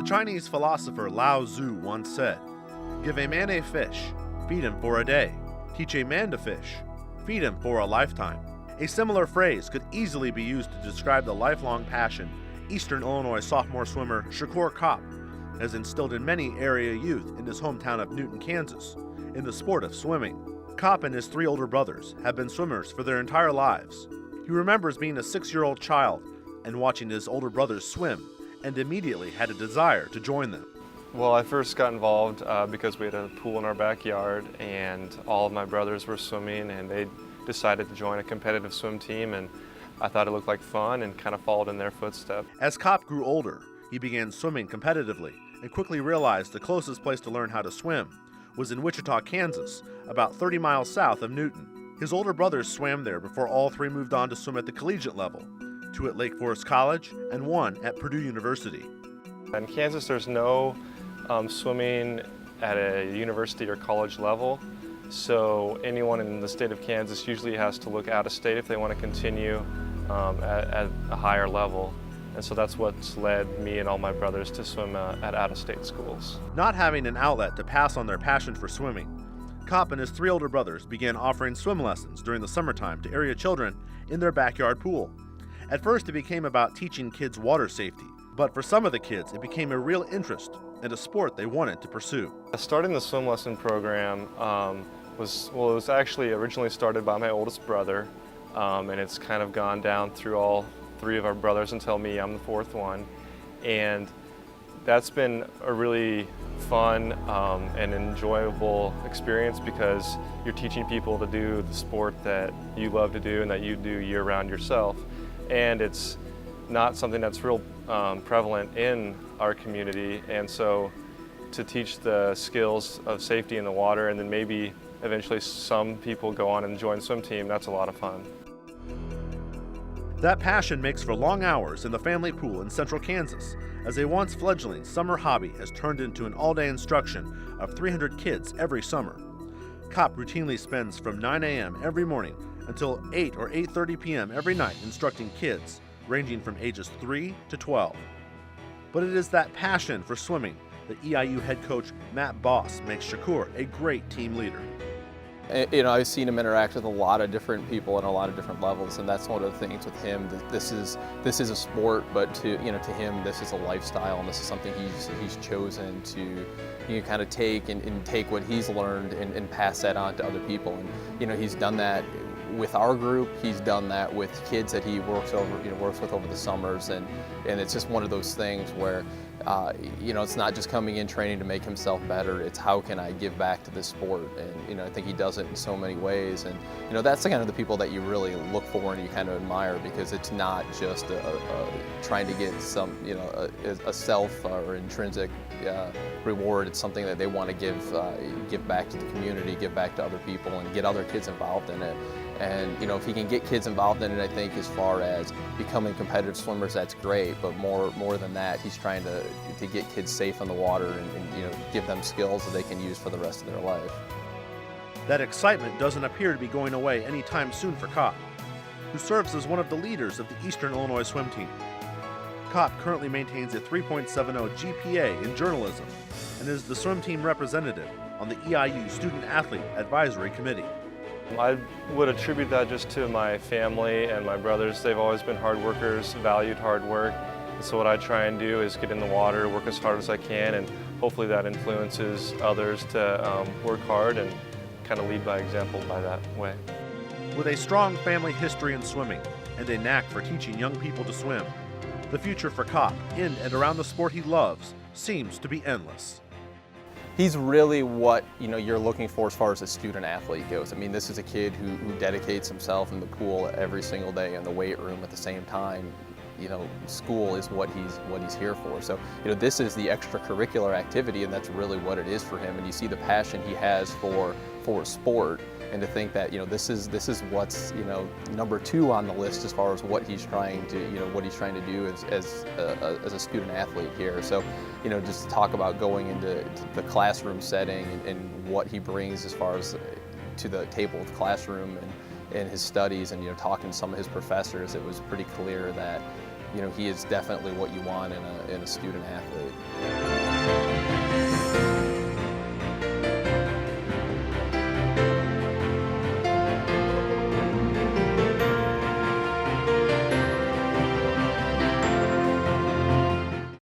Chinese philosopher Lao Tzu once said, "Give a man a fish, feed him for a day. Teach a man to fish, feed him for a lifetime." A similar phrase could easily be used to describe the lifelong passion Eastern Illinois sophomore swimmer Chacour Koop has instilled in many area youth in his hometown of Newton, Kansas, in the sport of swimming. Koop and his 3 older brothers have been swimmers for their entire lives. He remembers being a 6-year-old child and watching his older brothers swim, and immediately had a desire to join them. Well, I first got involved because we had a pool in our backyard and all of my brothers were swimming and they decided to join a competitive swim team, and I thought it looked like fun and kind of followed in their footsteps. As Koop grew older, he began swimming competitively and quickly realized the closest place to learn how to swim was in Wichita, Kansas, about 30 miles south of Newton. His older brothers swam there before all 3 moved on to swim at the collegiate level, 2 at Lake Forest College and 1 at Purdue University. In Kansas, there's no swimming at a university or college level, so anyone in the state of Kansas usually has to look out of state if they want to continue at a higher level. And so that's what's led me and all my brothers to swim at out-of-state schools. Not having an outlet to pass on their passion for swimming, Koop and his 3 older brothers began offering swim lessons during the summertime to area children in their backyard pool. At first, it became about teaching kids water safety, but for some of the kids, it became a real interest and a sport they wanted to pursue. Starting the swim lesson program it was actually originally started by my oldest brother, and it's kind of gone down through all 3 of our brothers until me. I'm the 4th one, and that's been a really fun and enjoyable experience because you're teaching people to do the sport that you love to do and that you do year-round yourself, and it's not something that's real prevalent in our community, and so to teach the skills of safety in the water and then maybe eventually some people go on and join swim team, that's a lot of fun. That passion makes for long hours in the family pool in central Kansas, as a once fledgling summer hobby has turned into an all-day instruction of 300 kids every summer. Koop routinely spends from 9 a.m. every morning until 8 or 8:30 p.m. every night instructing kids ranging from ages 3 to 12. But it is that passion for swimming that EIU head coach Matt Boss makes Chacour a great team leader. You know, I've seen him interact with a lot of different people on a lot of different levels, and that's one of the things with him. That this is a sport, but to him, this is a lifestyle, and this is something he's chosen to kind of take what he's learned and pass that on to other people. And he's done that with our group. He's done that with kids that he works with over the summers, and it's just one of those things where it's not just coming in training to make himself better. It's how can I give back to this sport, and I think he does it in so many ways. And that's the kind of the people that you really look for and you kind of admire, because it's not just trying to get some a self or intrinsic reward. It's something that they want to give back to the community, give back to other people, and get other kids involved in it. And if he can get kids involved in it, I think as far as becoming competitive swimmers, that's great. But more than that, he's trying to get kids safe in the water and give them skills that they can use for the rest of their life. That excitement doesn't appear to be going away anytime soon for Koop, who serves as one of the leaders of the Eastern Illinois swim team. Koop currently maintains a 3.70 GPA in journalism and is the swim team representative on the EIU Student Athlete Advisory Committee. I would attribute that just to my family and my brothers. They've always been hard workers, valued hard work. So what I try and do is get in the water, work as hard as I can, and hopefully that influences others to work hard and kind of lead by example by that way. With a strong family history in swimming and a knack for teaching young people to swim, the future for Koop in and around the sport he loves seems to be endless. He's really what you're looking for as far as a student athlete goes. I mean, this is a kid who dedicates himself in the pool every single day, in the weight room at the same time. School is what he's here for. So this is the extracurricular activity, and that's really what it is for him. And you see the passion he has for sport, and to think that this is what's number 2 on the list as far as what he's trying to do as a student athlete here. So just to talk about going into the classroom setting and what he brings as far as to the table of the classroom and his studies, and talking to some of his professors, it was pretty clear that he is definitely what you want in a student athlete.